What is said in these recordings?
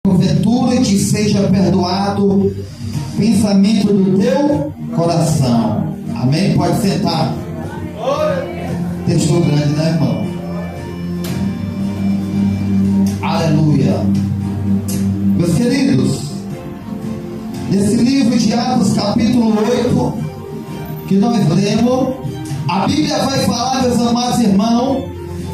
porventura te seja perdoado pensamento do teu coração. Amém? Pode sentar. Texto grande, né, irmão? Aleluia. Meus queridos, nesse livro de Atos, capítulo 8, que nós lemos, a Bíblia vai falar, meus amados irmãos,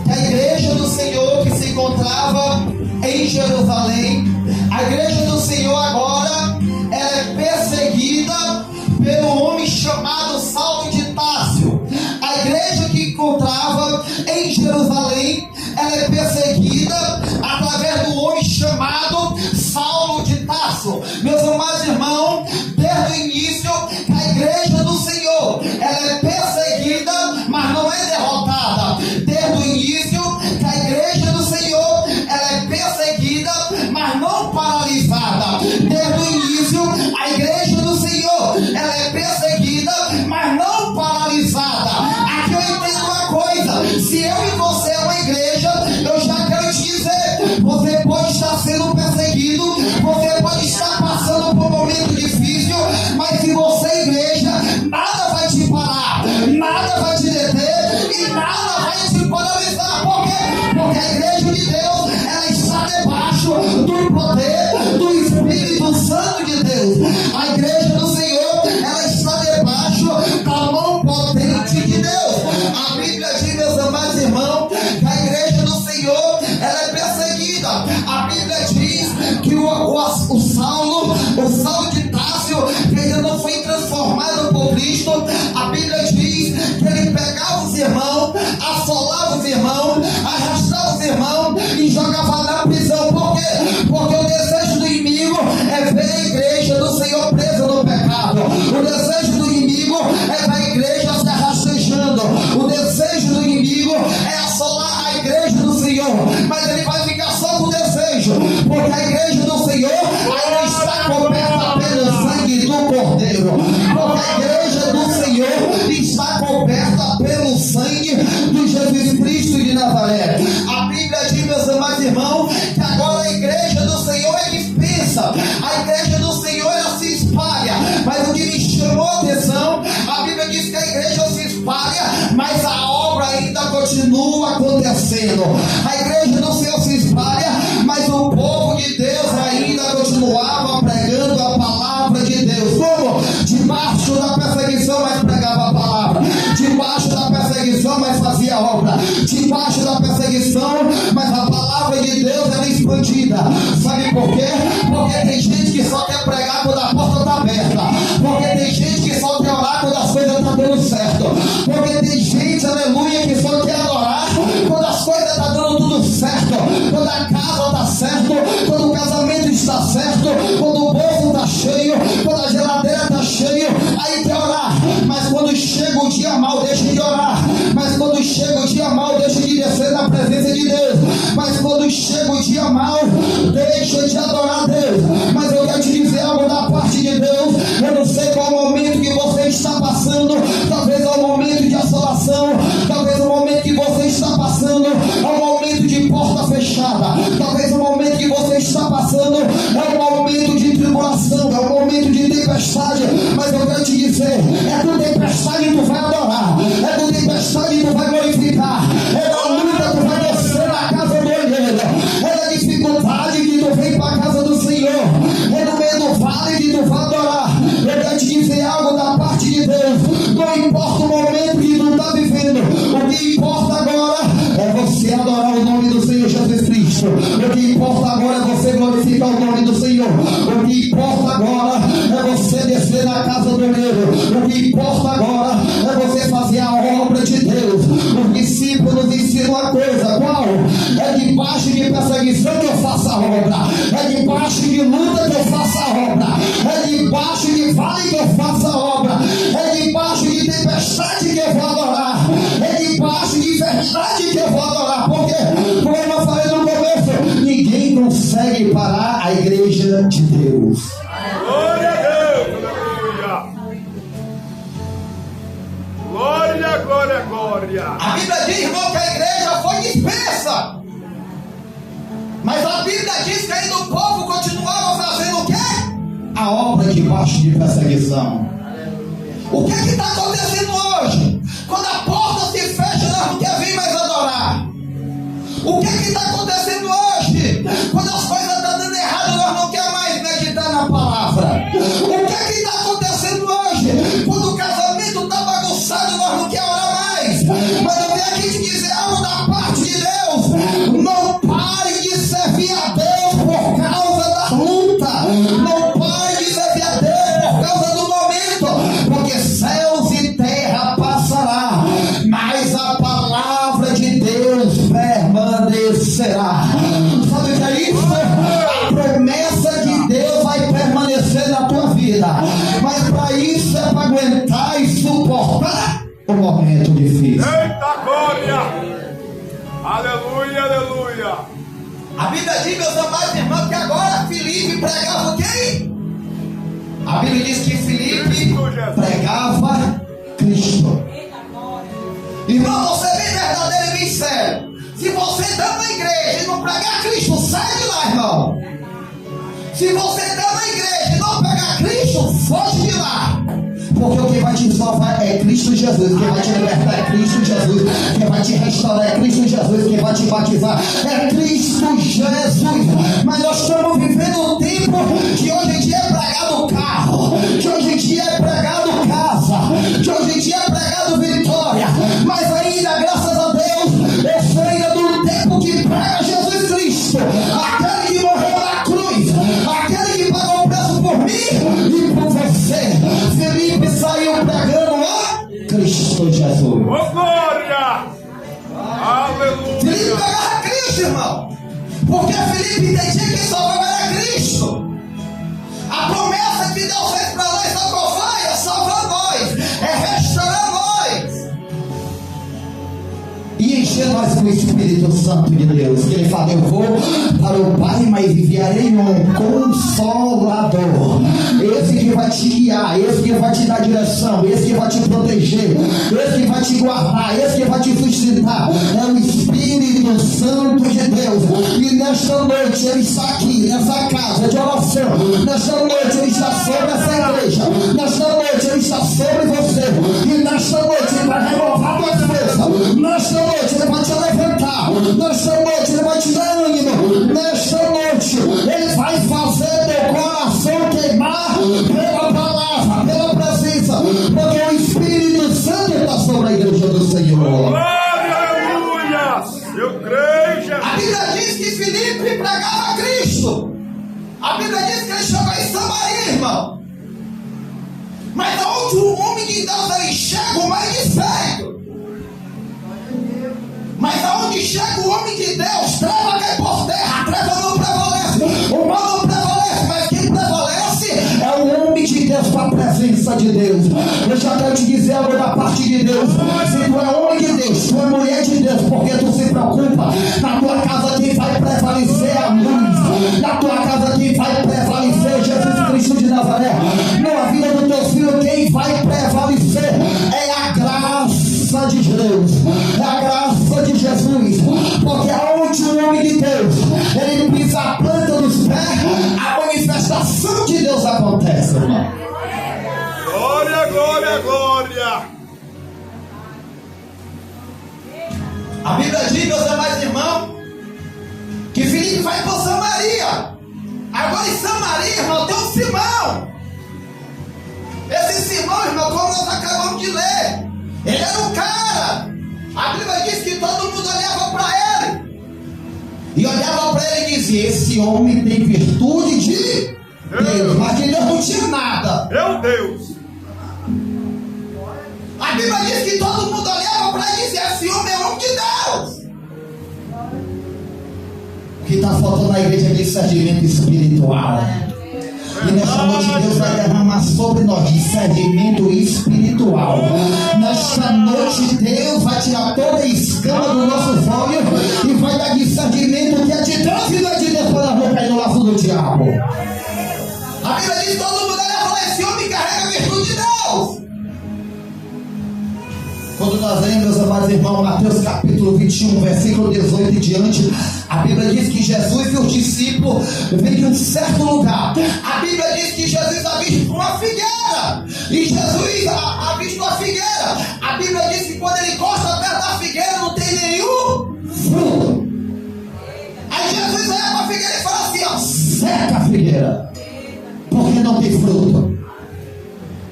que a igreja do Senhor que se encontrava em Jerusalém, a igreja do Senhor agora, ela é perseguida pelo homem chamado Saulo de Tarso. A igreja que encontrava em Jerusalém, ela é perseguida através do homem chamado Saulo de Tarso. Meus amados irmãos, desde o início, a igreja do Senhor, ela é perseguida, mas não é derrotada. Desde o início, a igreja do Senhor, ela é perseguida, mas não paralisada. Desde o início, a igreja do Senhor, ela é perseguida, mas não paralisada. Aqui eu entendo uma coisa: se eu e você é uma igreja, eu já quero te dizer, você pode estar sendo perseguido, você pode estar passando por um momento difícil, mas se você é igreja, nada vai te parar, nada vai te deter e nada vai te paralisar. Por quê? Porque a igreja de Deus, ela está debaixo do poder do Espírito Santo de Deus. A igreja do Senhor, ela está debaixo da mão potente de Deus. A Bíblia diz, meus amados irmãos, que a igreja do Senhor, ela é perseguida. A Bíblia diz que o Saulo de Tarso, que ainda não foi transformado por Cristo, a Bíblia diz que ele pegava os irmãos, assolava os irmãos, arrastava os irmãos e jogava na prisão. Por quê? Porque o desejo do inimigo é ver a igreja do Senhor presa no pecado. O desejo do inimigo é ver a igreja se arrastejando. O desejo do inimigo é assolar a igreja do Senhor. Mas ele vai ficar só com o desejo, porque a igreja do Senhor ainda está coberta pelo sangue do Cordeiro. Porque a igreja do Senhor está coberta pelo sangue de Jesus Cristo de Nazaré. A Bíblia diz, meus amados irmãos, que agora a igreja do Senhor é dispersa. A igreja do Senhor, ela se espalha. Mas o que me chamou a atenção, a Bíblia diz que a igreja se espalha, mas a obra ainda continua acontecendo. A igreja do Senhor se espalha, mas o povo de Deus ainda continuava pregando a palavra de Deus. Como? Debaixo da perseguição, mas pregava a palavra. Debaixo da perseguição, mas fazia obra. Debaixo da perseguição, mas a palavra de Deus era expandida. Sabe por quê? Porque tem gente que só quer pregar quando a porta está aberta. Porque tem gente que só quer orar quando as coisas estão dando certo. Porque tem gente, aleluia, que só quer adorar quando as coisas estão dando tudo certo. Quando a casa está certo, quando o casamento está certo, quando o bolso está cheio, quando a geladeira está cheia, aí quer orar. Mas quando chega o dia mal, deixa de orar. Mas quando chega o dia mal, deixa de descer na presença de Deus. Mas quando chega o dia mal, deixa de adorar a Deus. Mas eu quero te dizer algo da parte de Deus. Eu não sei qual é o momento que você está passando. Talvez é um momento de assolação. Talvez é um momento que você está passando. É um momento de porta fechada. Talvez é um momento que você está passando. É um momento de tribulação. É um momento de tempestade. Mas eu quero te dizer, é com tempestade que tu vai adorar. É com tempestade que tu vai glorificar. É na luta que tu vai descer na casa do olheiro. É na dificuldade que tu vem para a casa do Senhor. É no meio do vale que tu vai adorar. Eu quero te dizer algo da parte de Deus. Não importa o momento que tu está vivendo. O que importa agora é você adorar o nome do Senhor Jesus Cristo. O que importa agora é você glorificar o nome do Senhor. O que importa agora é você descer na casa do olheiro. O que importa agora é você fazer a obra de Deus. Os discípulos nos ensinam uma coisa: qual? É debaixo de perseguição que eu faço a obra. É debaixo de luta que eu faço a obra. É debaixo de vale que eu faço a obra. É debaixo de tempestade que eu vou adorar. É debaixo de verdade que eu vou adorar. Porque, como eu falei no começo, ninguém consegue parar a igreja de Deus. Glória a Deus! Glória, glória, glória! A Bíblia diz, irmão, que a igreja foi dispersa. Mas a Bíblia diz que ainda o povo continua a obra debaixo de perseguição. O que está acontecendo hoje? Quando a porta se fecha, nós não queremos vir mais adorar. O que está acontecendo hoje? Quando as coisas estão dando errado, nós não queremos mais meditar na palavra. O que está acontecendo hoje? Quando o casamento está bagunçado, nós não queremos orar mais. Mas eu venho aqui te dizer algo da parte de Deus. Não pare de servir a Deus por causa da luta. Não pare de servir a Deus por causa do momento. Porque céus e terra passará, mas a palavra de Deus permanecerá. Sabe o que é isso? A promessa de Deus vai permanecer na tua vida. Mas para isso é para aguentar e suportar o momento difícil. Eita glória! Aleluia, aleluia! A Bíblia diz, meus amados irmãos, que agora Filipe pregava quem? A Bíblia diz que Filipe pregava Cristo. Irmão, você é bem verdadeiro e bem sério. Se você está na igreja e não pregar Cristo, sai de lá, irmão. Se você está na igreja e não pregar Cristo, foge de lá. Porque o que vai te salvar é Cristo Jesus. Quem vai te libertar é Cristo Jesus. Quem vai te restaurar é Cristo Jesus. Quem vai te batizar é Cristo Jesus. Mas nós estamos vivendo um tempo que hoje em dia é pregado carro, que hoje em dia é pregado casa, que hoje em dia é pregado vitória. Mas ainda, graças a Deus, eu sou ainda do tempo que prega Jesus Cristo, aquele que morreu na cruz, aquele que pagou o preço por mim e por você. Felipe saiu pregando a Cristo Jesus. Oh, glória! Aleluia! Felipe pegava Cristo, irmão. Porque Felipe entendia que salvava era Cristo. A promessa que Deus fez para nós, sabe qual foi? É salvar nós, é restaurar nós e encher nós com o Espírito Santo de Deus. Que ele fala: eu vou para o Pai, mas enviarei um Consolador. Esse que vai te guiar, esse que vai te dar direção, esse que vai te proteger, esse que vai te guardar, esse que vai te sustentar. É o Espírito Santo de Deus. E nesta noite ele está aqui, nessa casa de oração. Nesta noite ele está sobre essa igreja. Nesta noite ele está sobre você. E nesta noite ele vai renovar tua força. Nesta noite ele vai te levantar. Nesta noite ele vai te dar ânimo. Nesta noite ele vai fazer teu coração queimar pela palavra, pela presença. Porque o Espírito Santo está sobre a igreja do Senhor. Glória, aleluia! Eu creio, Jesus. A Bíblia diz que Filipe pregava Cristo. A Bíblia diz que ele chegou em Samaria, irmão. Mas aonde o homem de Deus ele chega, o mais de perto. Mas aonde chega o homem de Deus, treva cai por terra, a treva não prevalece, o mal não prevalece, mas quem prevalece é o homem de Deus com a presença de Deus. Eu já quero te dizer algo da parte de Deus. Se tu é homem de Deus, tu é mulher de Deus, porque tu se preocupa, na tua casa quem vai prevalecer a luz, na tua casa quem vai prevalecer Jesus Cristo de Nazaré, na vida do teu filho quem vai prevalecer é a graça de Deus, é a graça de Jesus. Porque aonde o homem de Deus ele pisa a planta dos pés, a manifestação de Deus acontece, irmão. Glória, glória, glória! A Bíblia diz, meus amados irmãos, que Filipe vai para Samaria. Agora em Samaria, irmão, tem um Simão. Esse Simão, irmão, como nós acabamos de ler, ele era um cara. A Bíblia diz que todo mundo olhava para ele. E olhava para ele e dizia: esse homem tem virtude de Deus. Mas de Deus não tinha nada. Meu Deus! A Bíblia diz que todo mundo olhava para ele e dizia: esse homem é homem de Deus. O que está faltando na igreja é discernimento espiritual. E nesta noite Deus vai derramar sobre nós discernimento espiritual. Nesta noite Deus vai tirar toda a escama do nosso olhos e vai dar discernimento que é de Deus e não é de Deus, para não cair no laço do diabo. A Bíblia diz que todo mundo olha e fala: esse homem carrega a virtude de Deus. Quando nós lemos, meus amados irmãos, Mateus capítulo 21, versículo 18 e diante, a Bíblia diz que Jesus e os discípulos vêm de um certo lugar. A Bíblia diz que Jesus avistou uma figueira, e Jesus avistou a figueira. A Bíblia diz que quando ele encosta perto da figueira não tem nenhum fruto. Aí Jesus olha para a figueira e fala assim, ó, seca a figueira, porque não tem fruto.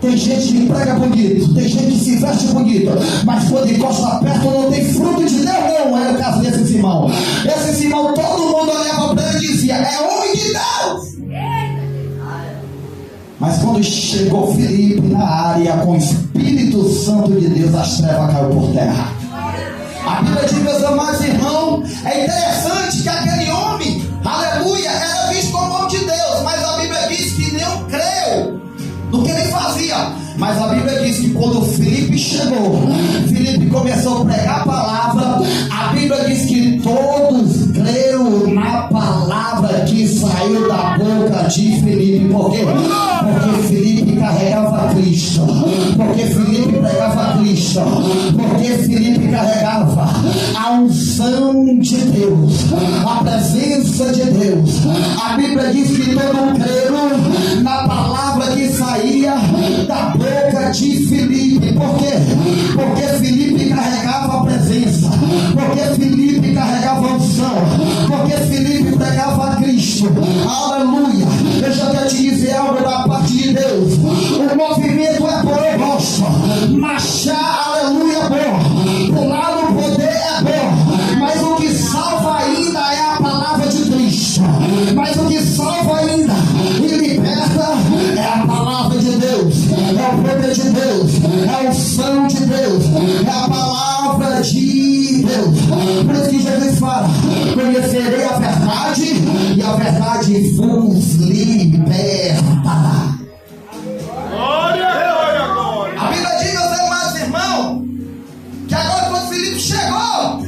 Tem gente que prega bonito, tem gente que se veste bonito, mas quando encosta perto não tem fruto de Deus, não. É o caso desse Simão. Esse Simão, todo mundo olhava para ele e dizia, é homem de Deus. Mas quando chegou Filipe na área com o Espírito Santo de Deus, as trevas caiu por terra. A Bíblia diz, meus amados irmãos, é interessante que aquele homem, aleluia, era visto como homem de Deus, mas a Bíblia diz que não creu no que ele fazia. Mas a Bíblia diz que quando Filipe chegou, Filipe começou a pregar a palavra. A Bíblia diz que todos creram na palavra que saiu da boca de Filipe. Por quê? Porque Filipe carregava Cristo, porque Filipe pregava Cristo, porque Filipe carregava a unção de Deus, a presença de Deus. A Bíblia diz que todos creram na palavra que saía da boca de Filipe. Por quê? Porque Filipe carregava a presença, porque Filipe carregava a unção, porque Filipe pregava a Cristo. Aleluia. Deixa eu te dizer algo da parte de Deus. O movimento é bom, eu gosto. Marchar, aleluia, é bom. Pular no poder é bom. Mas o que salva ainda é a palavra de Cristo. Mas o que salva ainda e liberta é a palavra de Deus, é o poder de Deus, é a unção de Deus, é a palavra de Deus. Por isso que Jesus fala, conhecerei a verdade e a verdade vos libertará. Glória, glória, glória. A Bíblia diz, meus amados irmãos, que agora quando Filipe chegou,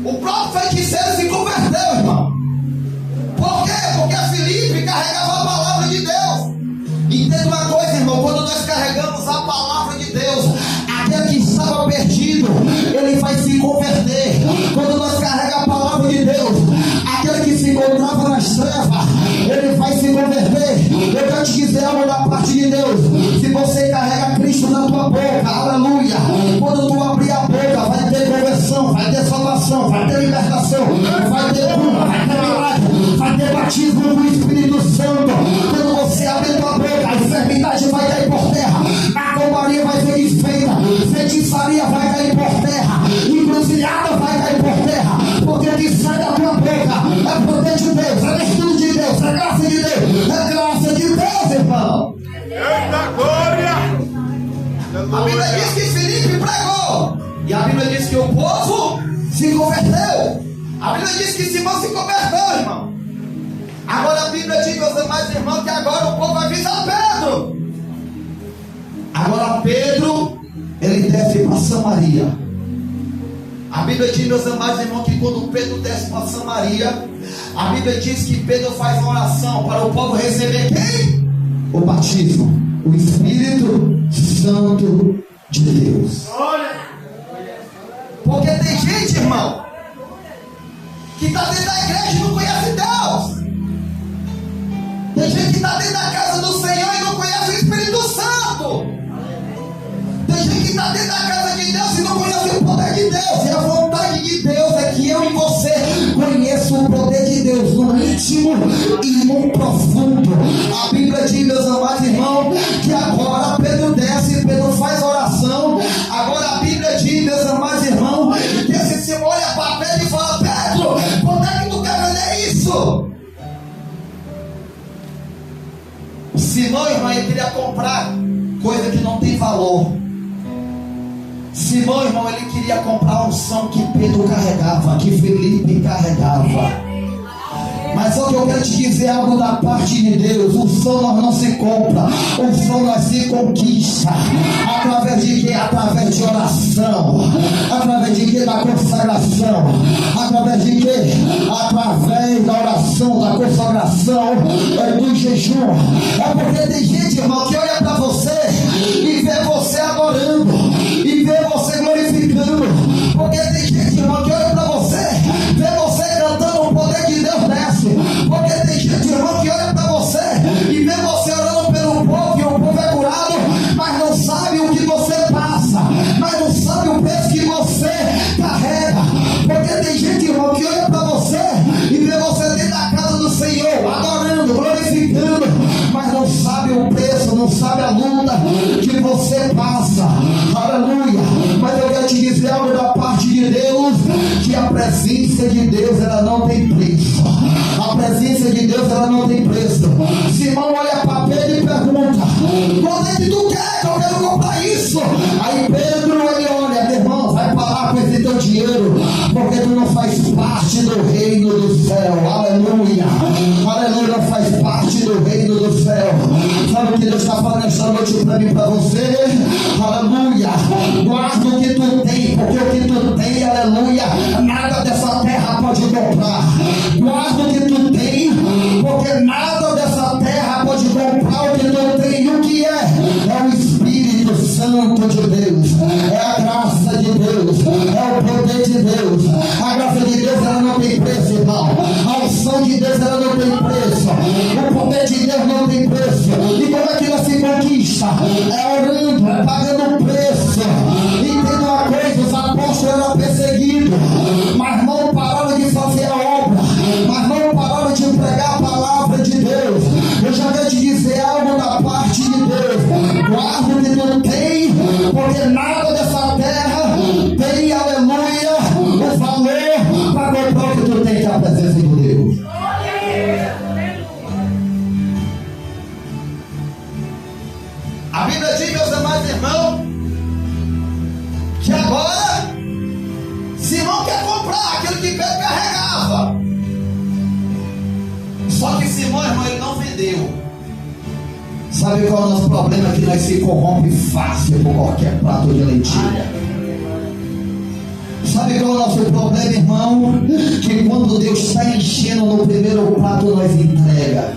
o próprio feiticeiro se converteu, irmão. Por quê? Porque Filipe carregava a palavra de Deus. Entenda uma coisa, irmão, quando nós carregamos a palavra de Deus, aquele que estava perdido, ele vai se converter. Quando nós carregamos a palavra de Deus, aquele que se encontrava nas trevas, ele vai se converter. Eu quero te dizer algo da parte de Deus. Se você carrega Cristo na tua boca, aleluia, quando tu abrir a boca, vai ter conversão, vai ter salvação, vai ter libertação, vai ter cura, vai ter milagre, vai ter batismo do Espírito Santo. Quando você abrir a tua boca, a enfermidade vai cair por terra, a companhia vai ser desfeita, feitiçaria vai cair por terra, encruzilhada vai cair por terra, porque o que sai da tua boca é poder de Deus, é virtude de Deus, é graça de Deus, é graça de Deus, irmão. Eita glória. A Bíblia diz que Filipe pregou, e a Bíblia diz que o povo se converteu. A Bíblia diz que Simão se converteu, irmão. Agora a Bíblia diz, meus amados irmãos, que agora o povo avisa Pedro. Agora Pedro, ele desce para Samaria. A Bíblia diz, meus amados irmãos, que quando Pedro desce para Samaria, a Bíblia diz que Pedro faz uma oração para o povo receber quem? O batismo, o Espírito Santo de Deus. Porque tem gente, irmão, que está dentro da igreja e não conhece Deus. Tem gente que está dentro da casa do Senhor e não conhece o Espírito Santo. Tem gente que está dentro da casa de Deus e não conhece o poder de Deus. E a vontade de Deus é que eu e você conheçam o poder de Deus no íntimo e no profundo. A Bíblia diz, meus amados irmãos, que agora Pedro desce, Pedro faz oração. Agora a Bíblia diz, meus amados irmãos, que esse Senhor olha para Pedro e fala: Pedro, quando é que tu quer vender isso? Simão, irmão, ele queria comprar coisa que não tem valor. Simão, irmão, ele queria comprar a unção que Pedro carregava, que Filipe carregava. Mas só que eu quero te dizer algo da parte de Deus: o som nós não se compra, o som nós se conquista. Através de quê? Através de oração. Através de quê? Da consagração. Através de quê? Através da oração, da consagração, do jejum. É porque tem gente, irmão, que olha para você e vê você adorando, e vê você glorificando presença de Deus, ela não tem preço. A presença de Deus, ela não tem preço. Simão olha para Pedro e pergunta: quanto é que tu quer? Que eu quero comprar isso. Aí Pedro, ele olha: meu irmão, vai parar com esse teu dinheiro, porque tu não faz parte do reino do céu. Aleluia, aleluia, não faz parte do reino do céu. Sabe o que Deus está falando esta noite para mim e para você? Aleluia, guarda o que tu tem, porque o que tu tem, aleluia, nada dessa terra pode comprar. Guarda o que tu tem, porque nada dessa terra pode comprar o que tu tem. E o que é? É o Espírito Santo de Deus, é a graça de Deus, é o poder de Deus. A graça de Deus, ela não tem preço, irmão. A unção de Deus, ela não tem preço. O poder de Deus não tem preço. E como é que ela se conquista? É orando, é pagando preço. Entenda uma coisa: os apóstolos eram perseguidos, mas não pararam de fazer a obra, mas não pararam de pregar a palavra de Deus. Eu já quero te dizer algo da parte de Deus: guarda o que tu tem, porque nada dessa terra tem, aleluia, o valor para comprar o que tu tem, que é a presença de Deus. A Bíblia diz, meus amados irmãos, que agora Simão quer comprar aquilo que Pedro carregava. Só que Simão, irmão, ele não vendeu. Sabe qual é o nosso problema? Que nós se corrompe fácil por qualquer prato de lentilha. Sabe qual é o nosso problema, irmão? Que quando Deus está enchendo no primeiro prato, nós entrega.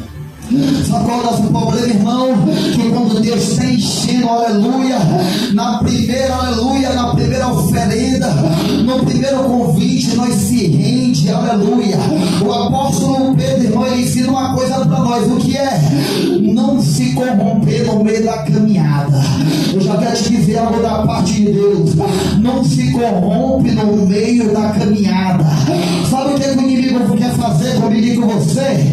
Sabe qual é o nosso problema, irmão? Que quando Deus está enchendo, aleluia, na primeira oferenda, no primeiro convite, nós se rende, aleluia. O apóstolo Pedro, irmão, ele ensina uma coisa para nós: o que é? Não se corromper no meio da caminhada. Eu já quero te dizer algo da parte de Deus: não se corrompe no meio da caminhada. Sabe o que o inimigo quer fazer comigo e com você?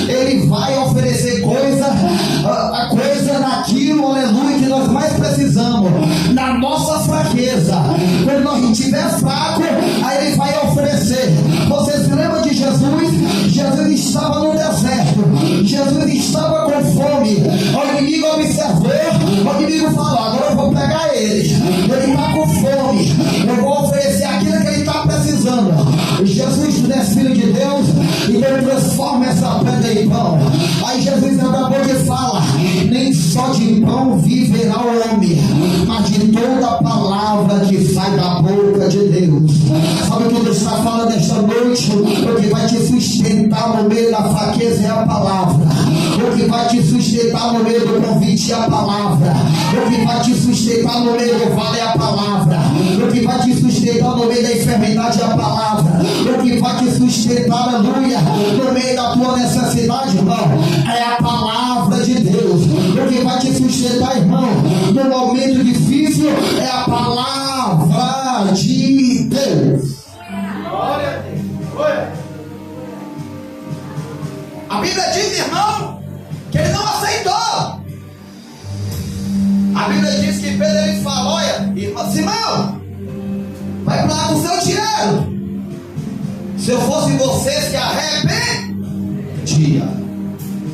Ele vai oferecer a coisa naquilo, aleluia, que nós mais precisamos, na nossa fraqueza. Quando nós estiver fraco, aí ele vai oferecer. Você se lembra de Jesus? Jesus estava no deserto, Jesus estava com fome. O inimigo observou, o inimigo falou: agora eu vou pegar ele está com fome, eu vou oferecer aquilo que ele está precisando. Jesus é filho de Deus e ele transforma essa pedra em pão. Aí Jesus acabou de falar: nem só de pão viverá o homem, mas de toda a palavra que sai da boca de Deus. Sabe o que Deus está falando esta noite? O que vai te sustentar no meio da fraqueza é a palavra. O que vai te sustentar no meio do convite é a palavra. O que vai te sustentar no meio do vale é a palavra. O que vai te sustentar no meio da enfermidade é a palavra. O que vai te sustentar, aleluia, no meio da tua necessidade, irmão, é a palavra de Deus. O que vai te sustentar, irmão, no momento difícil é a palavra de Deus. Glória a Deus. A Bíblia diz, irmão, que ele não aceitou. A Bíblia diz que Pedro, ele falou: olha, irmão Simão, vai para lá com o seu dinheiro. Se eu fosse você, se arrependia.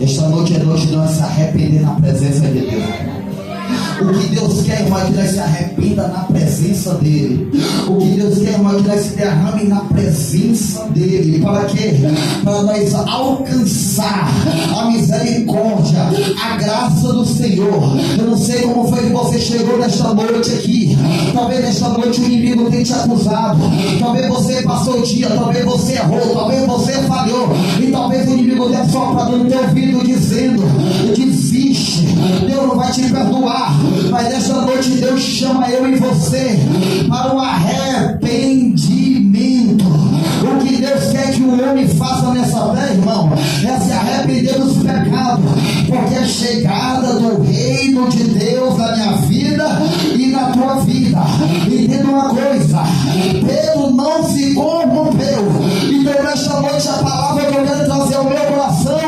Esta noite é noite de nós se arrepender na presença de Deus. O que Deus quer, irmão, é que nós se arrependa na presença dele. O que Deus quer, irmão, é que nós se derrame na presença dele. Para quê? Para nós alcançar a misericórdia, a graça do Senhor. Eu não sei como foi que você chegou nesta noite aqui. Talvez nesta noite o inimigo tenha te acusado. Talvez você passou o dia, talvez você errou, talvez você falhou. E talvez o inimigo tenha soprado no teu ouvido dizendo: desiste, Deus não vai te perdoar. Mas nesta noite Deus chama eu e você para o arrependimento. O que Deus quer que o homem faça nessa terra, irmão, é se arrepender dos pecados, porque é chegada do reino de Deus na minha vida e na tua vida. Entenda uma coisa: Pedro não se corrompeu. Então nesta noite a palavra que eu quero trazer ao meu coração: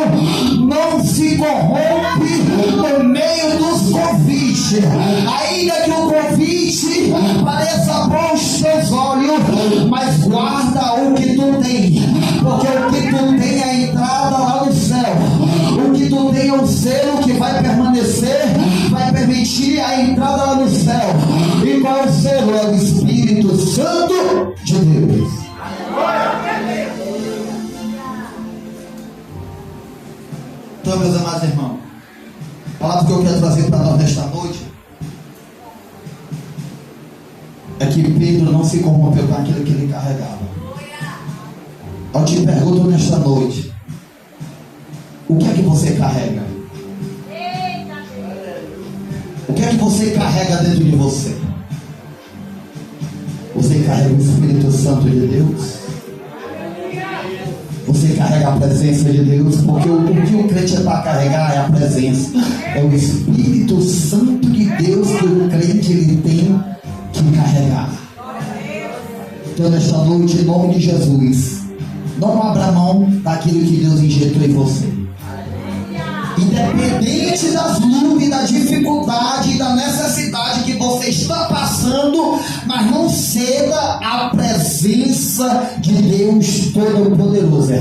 não se corrompe no meio dos convites. Ainda que o convite pareça bom aos teus olhos, mas guarda o que tu tem, selo que vai permanecer, vai permitir a entrada lá no céu. E qual é o selo? É o Espírito Santo de Deus. Então, meus amados irmãos, a palavra que eu quero trazer para nós nesta noite é que Pedro não se corrompeu com aquilo que ele carregava. Eu te pergunto nesta noite, o que é que você carrega? O que é que você carrega dentro de você? Você carrega o Espírito Santo de Deus? Você carrega a presença de Deus? Porque o que o crente é para carregar é a presença. É o Espírito Santo de Deus que o crente ele tem que carregar. Então nesta noite, em nome de Jesus, não abra mão daquilo que Deus injetou em você. Independente das lutas, da dificuldade e da necessidade que você está passando, mas não ceda à presença de Deus Todo-Poderoso.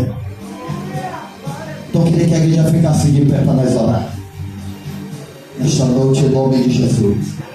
Então eu queria que a igreja ficasse de pé para nós orar nesta noite, em nome de Jesus.